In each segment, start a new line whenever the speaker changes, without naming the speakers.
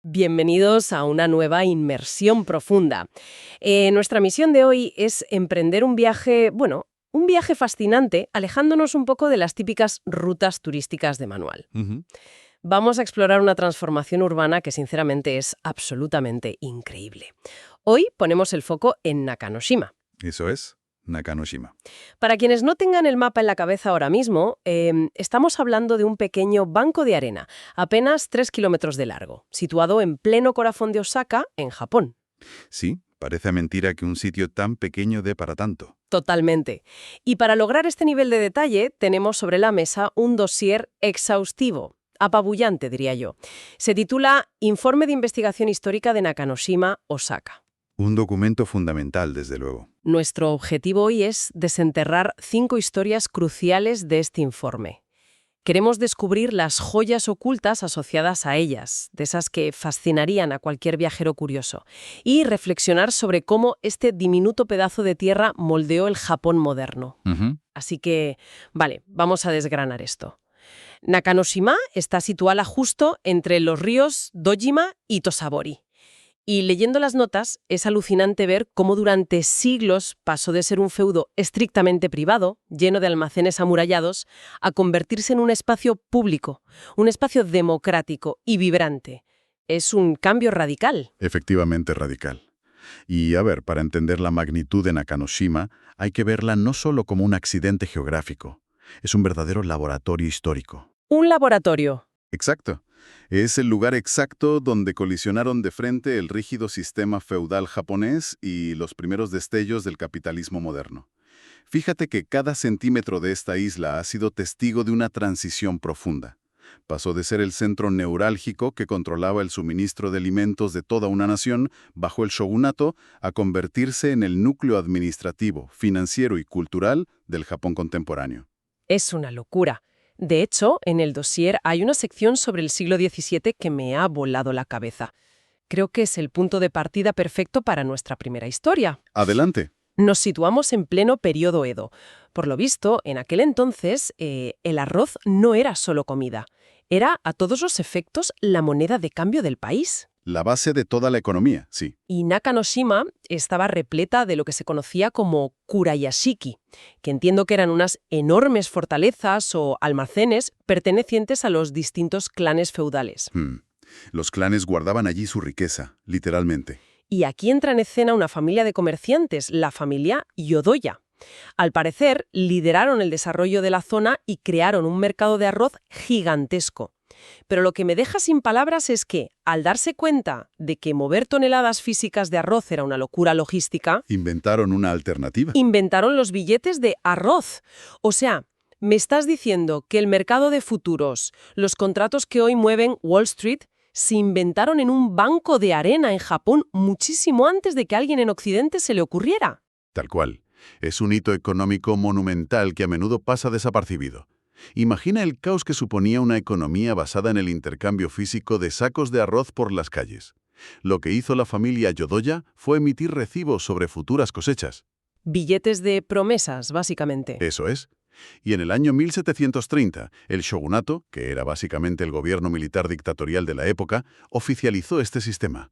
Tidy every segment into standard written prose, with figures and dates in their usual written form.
Bienvenidos a una nueva inmersión profunda. Nuestra misión de hoy es emprender un viaje, un viaje fascinante, alejándonos un poco de las típicas rutas turísticas de manual.
Ujú.
Vamos a explorar una transformación urbana que sinceramente es absolutamente increíble. Hoy ponemos el foco en Nakanoshima.
Eso es, Nakanoshima.
Para quienes no tengan el mapa en la cabeza ahora mismo, estamos hablando de un pequeño banco de arena, apenas 3 kilómetros de largo, situado en pleno corazón de Osaka, en Japón.
Sí, parece mentira que un sitio tan pequeño dé para tanto.
Totalmente. Y para lograr este nivel de detalle, tenemos sobre la mesa un dossier exhaustivo, apabullante, diría yo. Se titula Informe de Investigación Histórica de Nakanoshima, Osaka.
Un documento fundamental, desde luego.
Nuestro objetivo hoy es desenterrar 5 historias cruciales de este informe. Queremos descubrir las joyas ocultas asociadas a ellas, de esas que fascinarían a cualquier viajero curioso, y reflexionar sobre cómo este diminuto pedazo de tierra moldeó el Japón moderno.
Ujú.
Así que, vale, vamos a desgranar esto. Nakanoshima está situada justo entre los ríos Dojima y Tosabori. Y leyendo las notas, es alucinante ver cómo durante siglos pasó de ser un feudo estrictamente privado, lleno de almacenes amurallados, a convertirse en un espacio público, un espacio democrático y vibrante. Es un cambio radical.
Efectivamente radical. Y a ver, para entender la magnitud de Nakanoshima, hay que verla no solo como un accidente geográfico. Es un verdadero laboratorio histórico.
Un laboratorio.
Exacto. Es el lugar exacto donde colisionaron de frente el rígido sistema feudal japonés y los primeros destellos del capitalismo moderno. Fíjate que cada centímetro de esta isla ha sido testigo de una transición profunda. Pasó de ser el centro neurálgico que controlaba el suministro de alimentos de toda una nación bajo el shogunato a convertirse en el núcleo administrativo, financiero y cultural del Japón contemporáneo.
Es una locura. De hecho, en el dossier hay una sección sobre el siglo XVII que me ha volado la cabeza. Creo que es el punto de partida perfecto para nuestra primera historia.
Adelante.
Nos situamos en pleno periodo Edo. Por lo visto, en aquel entonces, el arroz no era solo comida. Era, a todos los efectos, la moneda de cambio del país.
La base de toda la economía, sí.
Y Nakanoshima estaba repleta de lo que se conocía como kurayashiki, que entiendo que eran unas enormes fortalezas o almacenes pertenecientes a los distintos clanes feudales.
Los clanes guardaban allí su riqueza, literalmente.
Y aquí entra en escena una familia de comerciantes, la familia Yodoya. Al parecer, lideraron el desarrollo de la zona y crearon un mercado de arroz gigantesco. Pero lo que me deja sin palabras es que, al darse cuenta de que mover toneladas físicas de arroz era una locura logística,
Inventaron una alternativa.
inventaron los billetes de arroz. O sea, me estás diciendo que el mercado de futuros, los contratos que hoy mueven Wall Street, se inventaron en un banco de arena en Japón muchísimo antes de que a alguien en Occidente se le ocurriera.
Tal cual. Es un hito económico monumental que a menudo pasa desapercibido. Imagina el caos que suponía una economía basada en el intercambio físico de sacos de arroz por las calles. Lo que hizo la familia Yodoya fue emitir recibos sobre futuras cosechas.
Billetes de promesas, básicamente.
Eso es. Y en el año 1730, el shogunato, que era básicamente el gobierno militar dictatorial de la época, oficializó este sistema.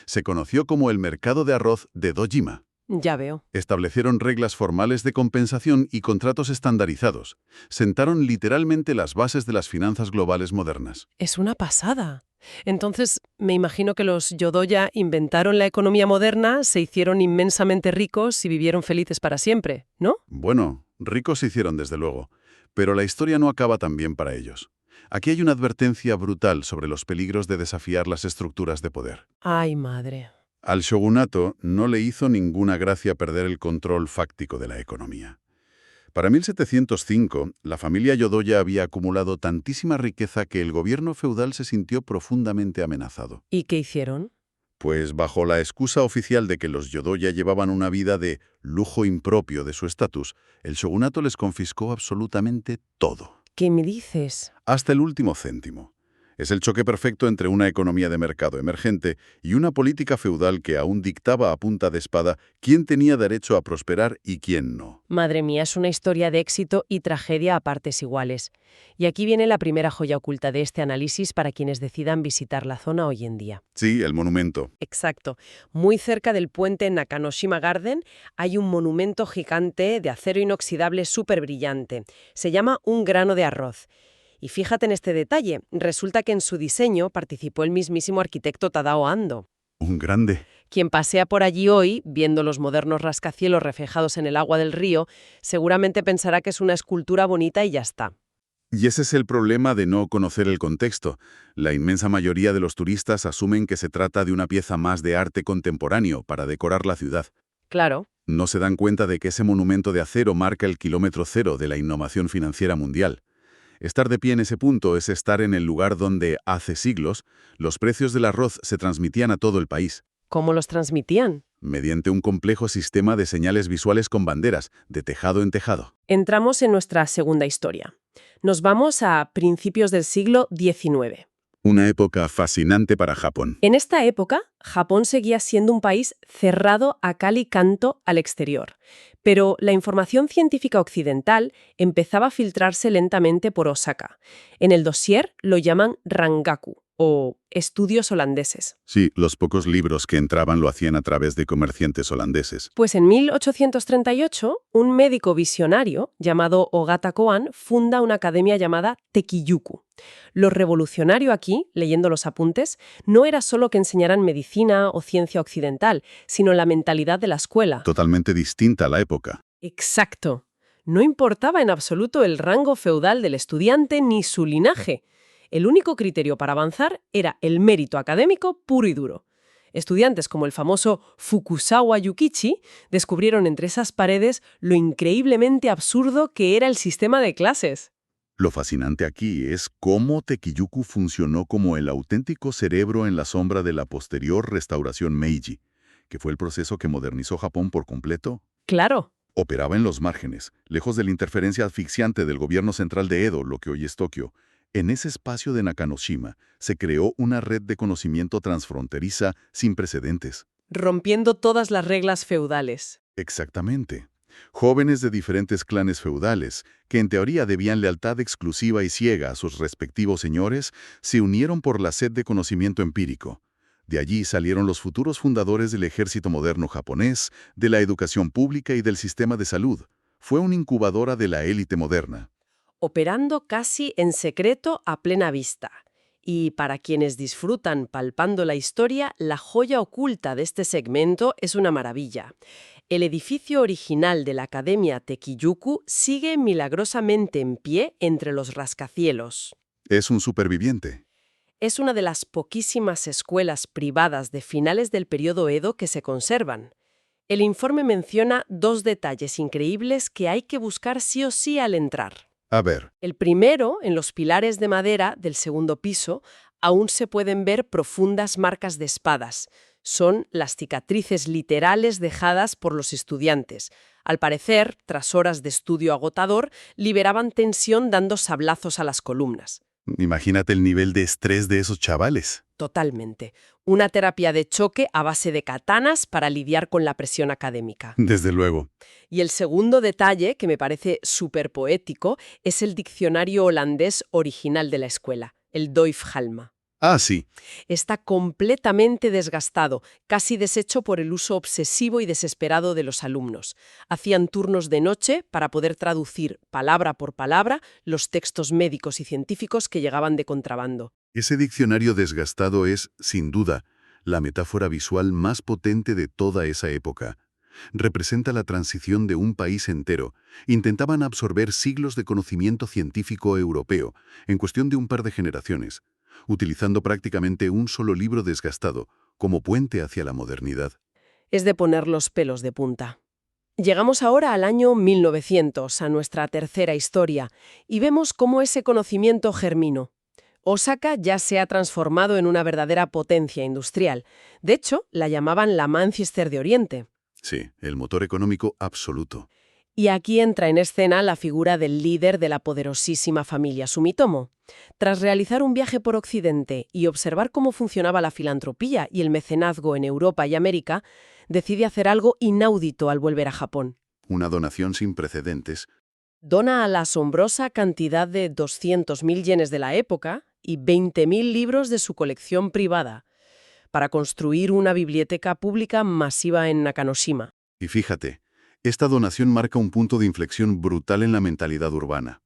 Se conoció como el mercado de arroz de Dojima.
Ya veo.
Establecieron reglas formales de compensación y contratos estandarizados. Sentaron literalmente las bases de las finanzas globales modernas.
Es una pasada. Entonces, me imagino que los Yodoya inventaron la economía moderna, se hicieron inmensamente ricos y vivieron felices para siempre, ¿no?
Bueno, ricos se hicieron desde luego, pero la historia no acaba tan bien para ellos. Aquí hay una advertencia brutal sobre los peligros de desafiar las estructuras de poder.
Ay, madre.
Al shogunato no le hizo ninguna gracia perder el control fáctico de la economía. Para 1705, la familia Yodoya había acumulado tantísima riqueza que el gobierno feudal se sintió profundamente amenazado.
¿Y qué hicieron?
Pues bajo la excusa oficial de que los Yodoya llevaban una vida de lujo impropio de su estatus, el shogunato les confiscó absolutamente todo.
¿Qué me dices?
Hasta el último céntimo. Es el choque perfecto entre una economía de mercado emergente y una política feudal que aún dictaba a punta de espada quién tenía derecho a prosperar y quién no.
Madre mía, es una historia de éxito y tragedia a partes iguales. Y aquí viene la primera joya oculta de este análisis para quienes decidan visitar la zona hoy en día.
Sí, el monumento.
Exacto. Muy cerca del puente Nakanoshima Garden hay un monumento gigante de acero inoxidable súper brillante. Se llama un grano de arroz. Y fíjate en este detalle, resulta que en su diseño participó el mismísimo arquitecto Tadao Ando.
Un grande.
Quien pasea por allí hoy, viendo los modernos rascacielos reflejados en el agua del río, seguramente pensará que es una escultura bonita y ya está.
Y ese es el problema de no conocer el contexto. La inmensa mayoría de los turistas asumen que se trata de una pieza más de arte contemporáneo para decorar la ciudad.
Claro.
No se dan cuenta de que ese monumento de acero marca el kilómetro cero de la innovación financiera mundial. Estar de pie en ese punto es estar en el lugar donde, hace siglos, los precios del arroz se transmitían a todo el país,
¿Cómo los transmitían?
mediante un complejo sistema de señales visuales con banderas, de tejado en tejado.
Entramos en nuestra segunda historia. Nos vamos a principios del siglo XIX.
Una época fascinante para Japón.
En esta época, Japón seguía siendo un país cerrado a cal y canto al exterior, pero la información científica occidental empezaba a filtrarse lentamente por Osaka. En el dossier lo llaman Rangaku, o estudios holandeses.
Sí, los pocos libros que entraban lo hacían a través de comerciantes holandeses.
Pues en 1838, un médico visionario llamado Ogata Koan funda una academia llamada Tekiyuku. Lo revolucionario aquí, leyendo los apuntes, no era solo que enseñaran medicina o ciencia occidental, sino la mentalidad de la escuela.
Totalmente distinta a la época.
Exacto. No importaba en absoluto el rango feudal del estudiante ni su linaje. El único criterio para avanzar era el mérito académico puro y duro. Estudiantes como el famoso Fukusawa Yukichi descubrieron entre esas paredes lo increíblemente absurdo que era el sistema de clases.
Lo fascinante aquí es cómo Tekiyuku funcionó como el auténtico cerebro en la sombra de la posterior restauración Meiji, que fue el proceso que modernizó Japón por completo.
Claro.
Operaba en los márgenes, lejos de la interferencia asfixiante del gobierno central de Edo, lo que hoy es Tokio. En ese espacio de Nakanoshima se creó una red de conocimiento transfronteriza sin precedentes.
Rompiendo todas las reglas feudales.
Exactamente. Jóvenes de diferentes clanes feudales, que en teoría debían lealtad exclusiva y ciega a sus respectivos señores, se unieron por la sed de conocimiento empírico. De allí salieron los futuros fundadores del ejército moderno japonés, de la educación pública y del sistema de salud. Fue una incubadora de la élite moderna.
Operando casi en secreto a plena vista. Y para quienes disfrutan palpando la historia, la joya oculta de este segmento es una maravilla. El edificio original de la Academia Tekiyuku sigue milagrosamente en pie entre los rascacielos.
Es un superviviente.
Es una de las poquísimas escuelas privadas de finales del periodo Edo que se conservan. El informe menciona dos detalles increíbles que hay que buscar sí o sí al entrar.
A ver,
El primero, en los pilares de madera del segundo piso, aún se pueden ver profundas marcas de espadas. Son las cicatrices literales dejadas por los estudiantes. Al parecer, tras horas de estudio agotador, liberaban tensión dando sablazos a las columnas.
imagínate el nivel de estrés de esos chavales.
Totalmente. Una terapia de choque a base de katanas para lidiar con la presión académica.
Desde luego.
Y el segundo detalle, que me parece súper poético, es el diccionario holandés original de la escuela, el Doifhalma.
Ah, sí.
Está completamente desgastado, casi deshecho por el uso obsesivo y desesperado de los alumnos. Hacían turnos de noche para poder traducir, palabra por palabra, los textos médicos y científicos que llegaban de contrabando.
Ese diccionario desgastado es, sin duda, la metáfora visual más potente de toda esa época. Representa la transición de un país entero. Intentaban absorber siglos de conocimiento científico europeo en cuestión de un par de generaciones, utilizando prácticamente un solo libro desgastado como puente hacia la modernidad.
Es de poner los pelos de punta. Llegamos ahora al año 1900, a nuestra tercera historia, y vemos cómo ese conocimiento germinó. Osaka ya se ha transformado en una verdadera potencia industrial. De hecho, la llamaban la Manchester de Oriente.
Sí, el motor económico absoluto.
Y aquí entra en escena la figura del líder de la poderosísima familia Sumitomo. Tras realizar un viaje por Occidente y observar cómo funcionaba la filantropía y el mecenazgo en Europa y América, decide hacer algo inaudito al volver a Japón.
Una donación sin precedentes.
Dona a la asombrosa cantidad de 200.000 yenes de la época y 20.000 libros de su colección privada para construir una biblioteca pública masiva en Nakanoshima.
Y fíjate, esta donación marca un punto de inflexión brutal en la mentalidad urbana.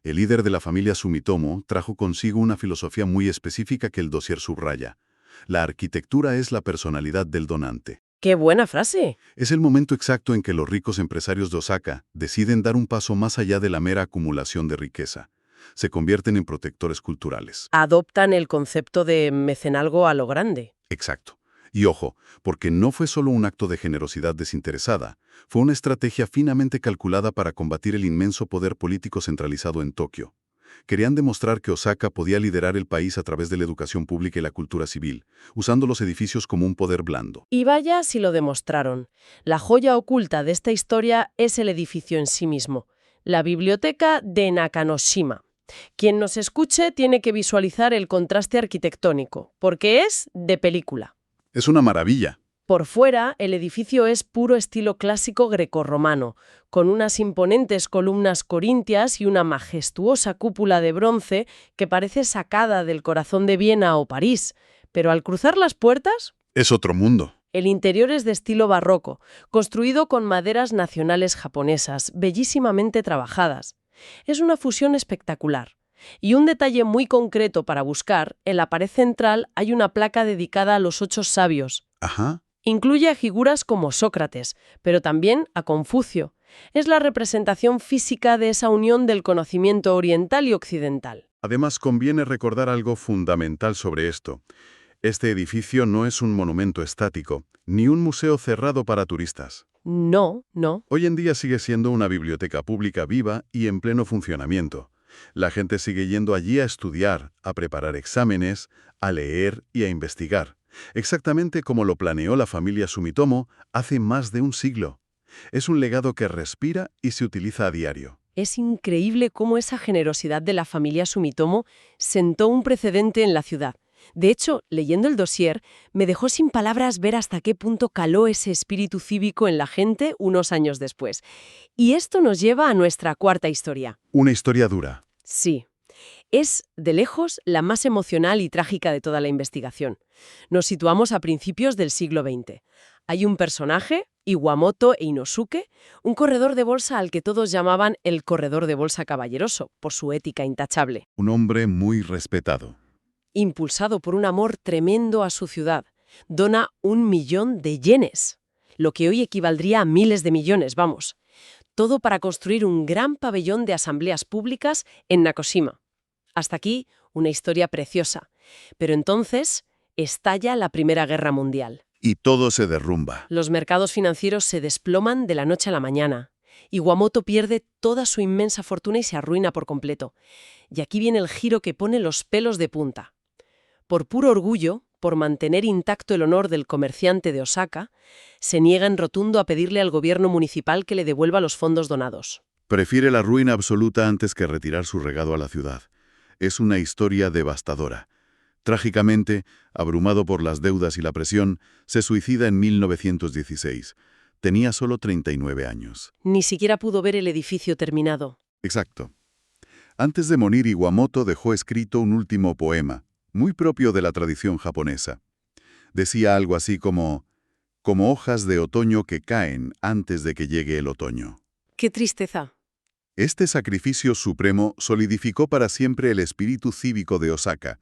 El líder de la familia Sumitomo trajo consigo una filosofía muy específica que el dossier subraya. La arquitectura es la personalidad del donante.
¡Qué buena frase!
Es el momento exacto en que los ricos empresarios de Osaka deciden dar un paso más allá de la mera acumulación de riqueza. Se convierten en protectores culturales.
Adoptan el concepto de mecenalgo a lo grande.
Exacto. Y ojo, porque no fue solo un acto de generosidad desinteresada, fue una estrategia finamente calculada para combatir el inmenso poder político centralizado en Tokio. Querían demostrar que Osaka podía liderar el país a través de la educación pública y la cultura civil, usando los edificios como un poder blando.
Y vaya si lo demostraron. La joya oculta de esta historia es el edificio en sí mismo, la biblioteca de Nakanoshima. Quien nos escuche tiene que visualizar el contraste arquitectónico, porque es de película.
Es una maravilla.
Por fuera, el edificio es puro estilo clásico grecorromano, con unas imponentes columnas corintias y una majestuosa cúpula de bronce que parece sacada del corazón de Viena o París. Pero al cruzar las puertas,
Es otro mundo.
el interior es de estilo barroco, construido con maderas nacionales japonesas, bellísimamente trabajadas. Es una fusión espectacular. Y un detalle muy concreto para buscar, en la pared central hay una placa dedicada a los 8 sabios.
Ajá.
Incluye a figuras como Sócrates, pero también a Confucio. Es la representación física de esa unión del conocimiento oriental y occidental.
Además, conviene recordar algo fundamental sobre esto. Este edificio no es un monumento estático, ni un museo cerrado para turistas.
No.
Hoy en día sigue siendo una biblioteca pública viva y en pleno funcionamiento. La gente sigue yendo allí a estudiar, a preparar exámenes, a leer y a investigar, exactamente como lo planeó la familia Sumitomo hace más de un siglo. Es un legado que respira y se utiliza a diario.
Es increíble cómo esa generosidad de la familia Sumitomo sentó un precedente en la ciudad. De hecho, leyendo el dossier, me dejó sin palabras ver hasta qué punto caló ese espíritu cívico en la gente unos años después. Y esto nos lleva a nuestra cuarta historia.
Una historia dura.
Sí. Es, de lejos, la más emocional y trágica de toda la investigación. Nos situamos a principios del siglo XX. Hay un personaje, Iwamoto Inosuke, un corredor de bolsa al que todos llamaban el corredor de bolsa caballeroso, por su ética intachable.
Un hombre muy respetado.
Impulsado por un amor tremendo a su ciudad, dona 1 millón de yenes, lo que hoy equivaldría a miles de millones, vamos. Todo para construir un gran pabellón de asambleas públicas en Nakanoshima. Hasta aquí, una historia preciosa. Pero entonces, estalla la Primera Guerra Mundial.
Y todo se derrumba.
Los mercados financieros se desploman de la noche a la mañana. Iwamoto pierde toda su inmensa fortuna y se arruina por completo. Y aquí viene el giro que pone los pelos de punta. Por puro orgullo, por mantener intacto el honor del comerciante de Osaka, se niega en rotundo a pedirle al gobierno municipal que le devuelva los fondos donados.
Prefiere la ruina absoluta antes que retirar su regalo a la ciudad. Es una historia devastadora. Trágicamente, abrumado por las deudas y la presión, se suicida en 1916. Tenía solo 39 años.
Ni siquiera pudo ver el edificio terminado.
Exacto. Antes de morir, Iwamoto dejó escrito un último poema, muy propio de la tradición japonesa. Decía algo así como hojas de otoño que caen antes de que llegue el otoño.
¡Qué tristeza!
Este sacrificio supremo solidificó para siempre el espíritu cívico de Osaka.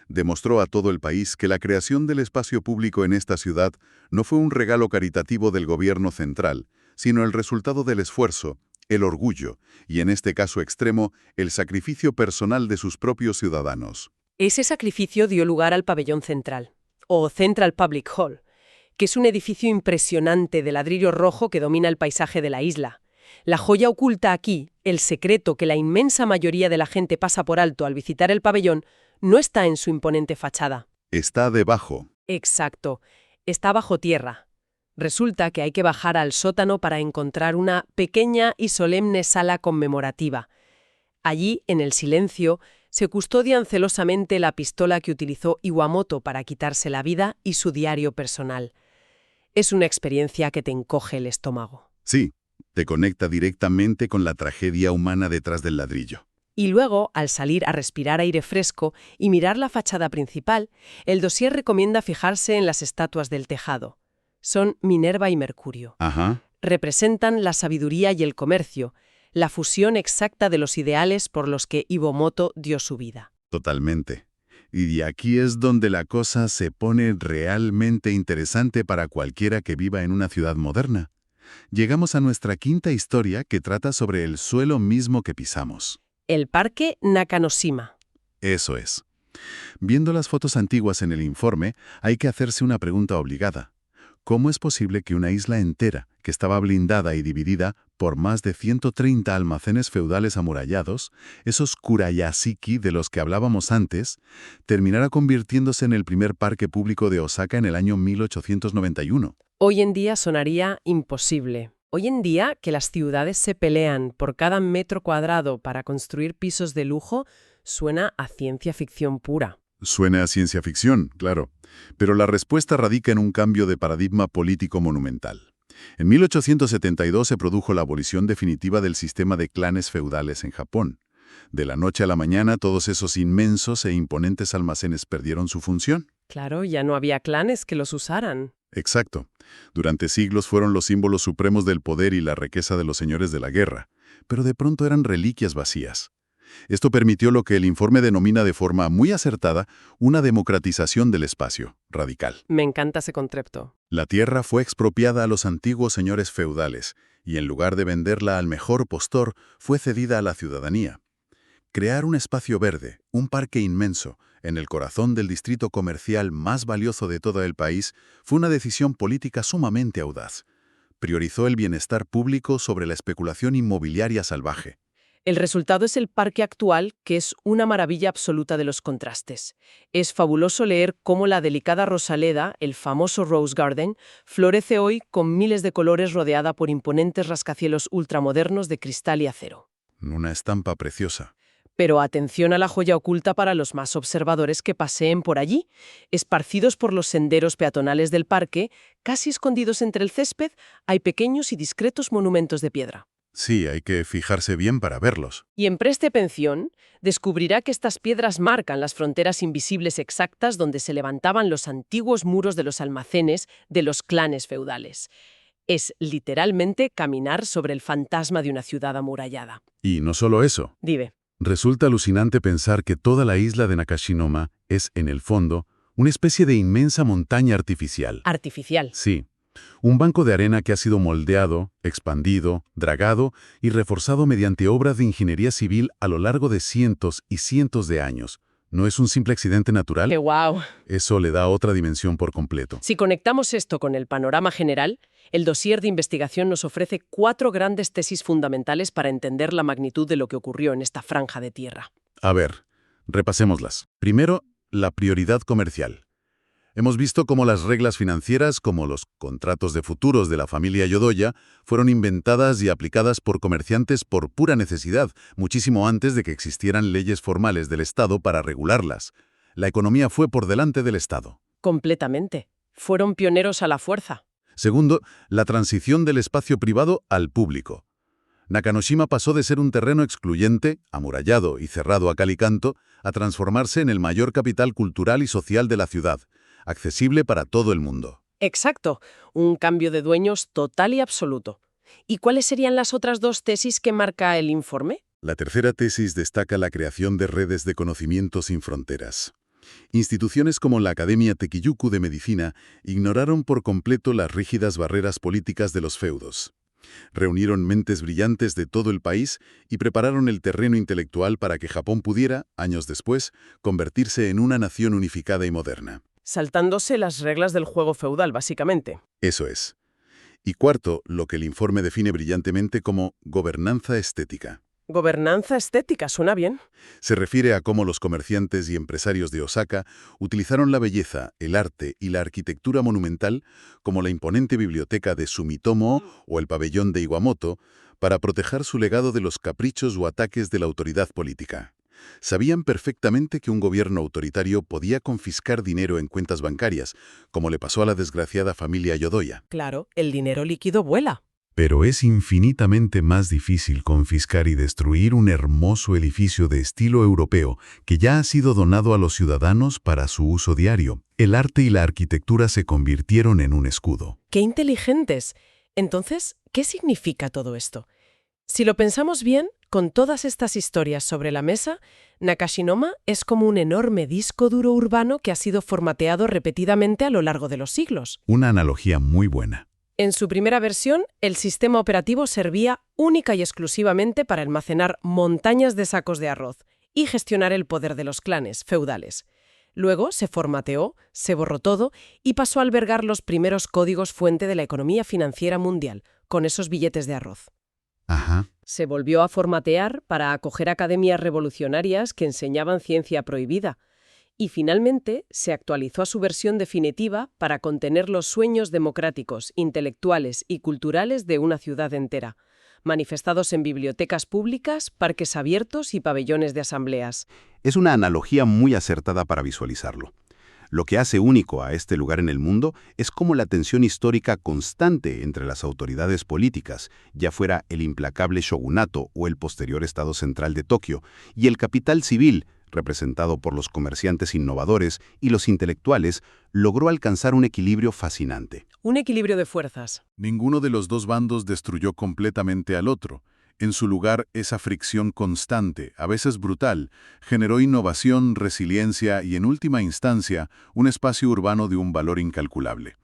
Demostró a todo el país que la creación del espacio público en esta ciudad no fue un regalo caritativo del gobierno central, sino el resultado del esfuerzo, el orgullo y, en este caso extremo, el sacrificio personal de sus propios ciudadanos.
Ese sacrificio dio lugar al pabellón central, o Central Public Hall, que es un edificio impresionante de ladrillo rojo que domina el paisaje de la isla. La joya oculta aquí, el secreto que la inmensa mayoría de la gente pasa por alto al visitar el pabellón, no está en su imponente fachada.
Está debajo.
Exacto, está bajo tierra. Resulta que hay que bajar al sótano para encontrar una pequeña y solemne sala conmemorativa. Allí, en el silencio, se custodian celosamente la pistola que utilizó Iwamoto para quitarse la vida y su diario personal. Es una experiencia que te encoge el estómago.
Sí, te conecta directamente con la tragedia humana detrás del ladrillo.
Y luego, al salir a respirar aire fresco y mirar la fachada principal, el dossier recomienda fijarse en las estatuas del tejado. Son Minerva y Mercurio.
Ajá.
Representan la sabiduría y el comercio, la fusión exacta de los ideales por los que Iwamoto dio su vida.
Totalmente. Y aquí es donde la cosa se pone realmente interesante para cualquiera que viva en una ciudad moderna. Llegamos a nuestra quinta historia que trata sobre el suelo mismo que pisamos.
El Parque Nakanoshima.
Eso es. Viendo las fotos antiguas en el informe, hay que hacerse una pregunta obligada. ¿Cómo es posible que una isla entera, que estaba blindada y dividida por más de 130 almacenes feudales amurallados, esos kurayashiki de los que hablábamos antes, terminara convirtiéndose en el primer parque público de Osaka en el año 1891?
Hoy en día sonaría imposible. Hoy en día, que las ciudades se pelean por cada metro cuadrado para construir pisos de lujo, suena a ciencia ficción pura.
Suena a ciencia ficción, claro, pero la respuesta radica en un cambio de paradigma político monumental. En 1872 se produjo la abolición definitiva del sistema de clanes feudales en Japón. De la noche a la mañana, todos esos inmensos e imponentes almacenes perdieron su función.
Claro, ya no había clanes que los usaran.
Exacto. Durante siglos fueron los símbolos supremos del poder y la riqueza de los señores de la guerra, pero de pronto eran reliquias vacías. Esto permitió lo que el informe denomina de forma muy acertada una democratización del espacio, radical.
Me encanta ese concepto.
La tierra fue expropiada a los antiguos señores feudales y en lugar de venderla al mejor postor, fue cedida a la ciudadanía. Crear un espacio verde, un parque inmenso, en el corazón del distrito comercial más valioso de todo el país, fue una decisión política sumamente audaz. Priorizó el bienestar público sobre la especulación inmobiliaria salvaje.
El resultado es el parque actual, que es una maravilla absoluta de los contrastes. Es fabuloso leer cómo la delicada rosaleda, el famoso Rose Garden, florece hoy con miles de colores rodeada por imponentes rascacielos ultramodernos de cristal y acero.
Una estampa preciosa.
Pero atención a la joya oculta para los más observadores que paseen por allí. Esparcidos por los senderos peatonales del parque, casi escondidos entre el césped, hay pequeños y discretos monumentos de piedra.
Sí, hay que fijarse bien para verlos.
Y en Preste Atención, descubrirá que estas piedras marcan las fronteras invisibles exactas donde se levantaban los antiguos muros de los almacenes de los clanes feudales. Es literalmente caminar sobre el fantasma de una ciudad amurallada.
Y no solo eso.
Dime.
Resulta alucinante pensar que toda la isla de Nakashima es, en el fondo, una especie de inmensa montaña artificial.
Artificial.
Sí. Un banco de arena que ha sido moldeado, expandido, dragado y reforzado mediante obras de ingeniería civil a lo largo de cientos y cientos de años. ¿No es un simple accidente natural?
¡Qué guau!
Eso le da otra dimensión por completo.
Si conectamos esto con el panorama general, el dossier de investigación nos ofrece 4 grandes tesis fundamentales para entender la magnitud de lo que ocurrió en esta franja de tierra.
A ver, repasémoslas. Primero, la prioridad comercial. Hemos visto cómo las reglas financieras, como los contratos de futuros de la familia Yodoya, fueron inventadas y aplicadas por comerciantes por pura necesidad, muchísimo antes de que existieran leyes formales del Estado para regularlas. La economía fue por delante del Estado.
Completamente. Fueron pioneros a la fuerza.
Segundo, la transición del espacio privado al público. Nakanoshima pasó de ser un terreno excluyente, amurallado y cerrado a cal y canto, a transformarse en el mayor capital cultural y social de la ciudad, accesible para todo el mundo.
Exacto, un cambio de dueños total y absoluto. ¿Y cuáles serían las otras 2 tesis que marca el informe?
La tercera tesis destaca la creación de redes de conocimiento sin fronteras. Instituciones como la Academia Tekiyuku de Medicina ignoraron por completo las rígidas barreras políticas de los feudos. Reunieron mentes brillantes de todo el país y prepararon el terreno intelectual para que Japón pudiera, años después, convertirse en una nación unificada y moderna.
Saltándose las reglas del juego feudal, básicamente.
Eso es. Y cuarto, lo que el informe define brillantemente como gobernanza estética.
Gobernanza estética, suena bien.
Se refiere a cómo los comerciantes y empresarios de Osaka utilizaron la belleza, el arte y la arquitectura monumental, como la imponente biblioteca de Sumitomo o el pabellón de Iwamoto, para proteger su legado de los caprichos o ataques de la autoridad política. Sabían perfectamente que un gobierno autoritario podía confiscar dinero en cuentas bancarias, como le pasó a la desgraciada familia Yodoya.
Claro, el dinero líquido vuela.
Pero es infinitamente más difícil confiscar y destruir un hermoso edificio de estilo europeo que ya ha sido donado a los ciudadanos para su uso diario. El arte y la arquitectura se convirtieron en un escudo.
¡Qué inteligentes! Entonces, ¿qué significa todo esto? Si lo pensamos bien, con todas estas historias sobre la mesa, Nakashima es como un enorme disco duro urbano que ha sido formateado repetidamente a lo largo de los siglos.
Una analogía muy buena.
En su primera versión, el sistema operativo servía única y exclusivamente para almacenar montañas de sacos de arroz y gestionar el poder de los clanes feudales. Luego se formateó, se borró todo y pasó a albergar los primeros códigos fuente de la economía financiera mundial, con esos billetes de arroz.
Ajá.
Se volvió a formatear para acoger academias revolucionarias que enseñaban ciencia prohibida. Y finalmente se actualizó a su versión definitiva para contener los sueños democráticos, intelectuales y culturales de una ciudad entera, manifestados en bibliotecas públicas, parques abiertos y pabellones de asambleas.
Es una analogía muy acertada para visualizarlo. Lo que hace único a este lugar en el mundo es cómo la tensión histórica constante entre las autoridades políticas, ya fuera el implacable shogunato o el posterior Estado Central de Tokio, y el capital civil, representado por los comerciantes innovadores y los intelectuales, logró alcanzar un equilibrio fascinante.
Un equilibrio de fuerzas.
Ninguno de los dos bandos destruyó completamente al otro. En su lugar, esa fricción constante, a veces brutal, generó innovación, resiliencia y, en última instancia, un espacio urbano de un valor incalculable.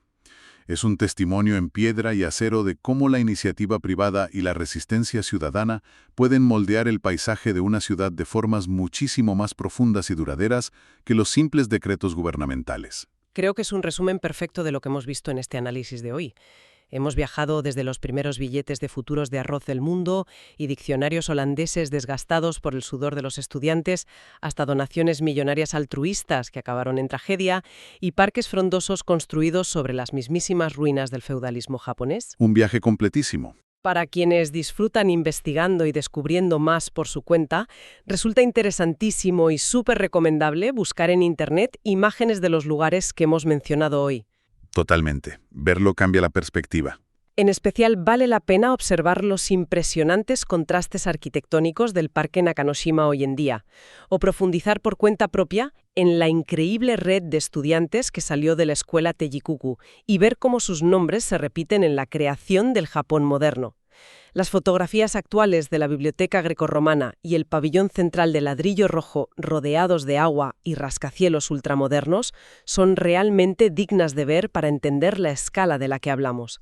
Es un testimonio en piedra y acero de cómo la iniciativa privada y la resistencia ciudadana pueden moldear el paisaje de una ciudad de formas muchísimo más profundas y duraderas que los simples decretos gubernamentales.
Creo que es un resumen perfecto de lo que hemos visto en este análisis de hoy. Hemos viajado desde los primeros billetes de futuros de arroz del mundo y diccionarios holandeses desgastados por el sudor de los estudiantes, hasta donaciones millonarias altruistas que acabaron en tragedia y parques frondosos construidos sobre las mismísimas ruinas del feudalismo japonés.
Un viaje completísimo.
Para quienes disfrutan investigando y descubriendo más por su cuenta, resulta interesantísimo y súper recomendable buscar en Internet imágenes de los lugares que hemos mencionado hoy.
Totalmente. Verlo cambia la perspectiva.
En especial, vale la pena observar los impresionantes contrastes arquitectónicos del Parque Nakanoshima hoy en día, o profundizar por cuenta propia en la increíble red de estudiantes que salió de la escuela Teijikuku y ver cómo sus nombres se repiten en la creación del Japón moderno. Las fotografías actuales de la biblioteca grecorromana y el pabellón central de ladrillo rojo rodeados de agua y rascacielos ultramodernos son realmente dignas de ver para entender la escala de la que hablamos.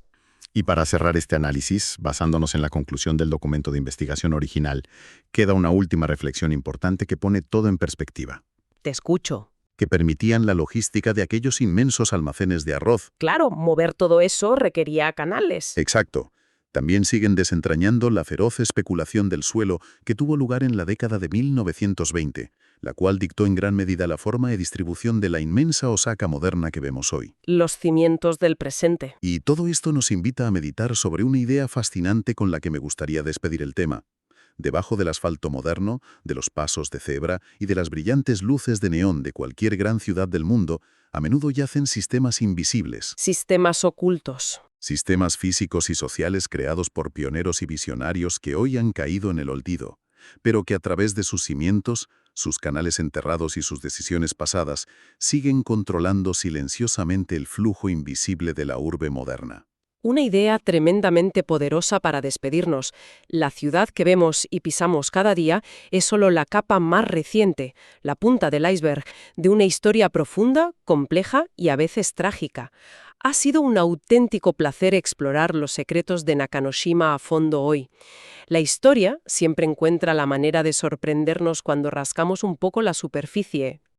Y para cerrar este análisis, basándonos en la conclusión del documento de investigación original, queda una última reflexión importante que pone todo en perspectiva.
Te escucho.
Que permitían la logística de aquellos inmensos almacenes de arroz.
Claro, mover todo eso requería canales.
Exacto. También siguen desentrañando la feroz especulación del suelo que tuvo lugar en la década de 1920, la cual dictó en gran medida la forma y distribución de la inmensa Osaka moderna que vemos hoy.
Los cimientos del presente.
Y todo esto nos invita a meditar sobre una idea fascinante con la que me gustaría despedir el tema. Debajo del asfalto moderno, de los pasos de cebra y de las brillantes luces de neón de cualquier gran ciudad del mundo, a menudo yacen sistemas invisibles.
Sistemas ocultos.
Sistemas físicos y sociales creados por pioneros y visionarios que hoy han caído en el olvido, pero que a través de sus cimientos, sus canales enterrados y sus decisiones pasadas, siguen controlando silenciosamente el flujo invisible de la urbe moderna.
Una idea tremendamente poderosa para despedirnos. La ciudad que vemos y pisamos cada día es solo la capa más reciente, la punta del iceberg, de una historia profunda, compleja y a veces trágica. Ha sido un auténtico placer explorar los secretos de Nakanoshima a fondo hoy. La historia siempre encuentra la manera de sorprendernos cuando rascamos un poco la superficie,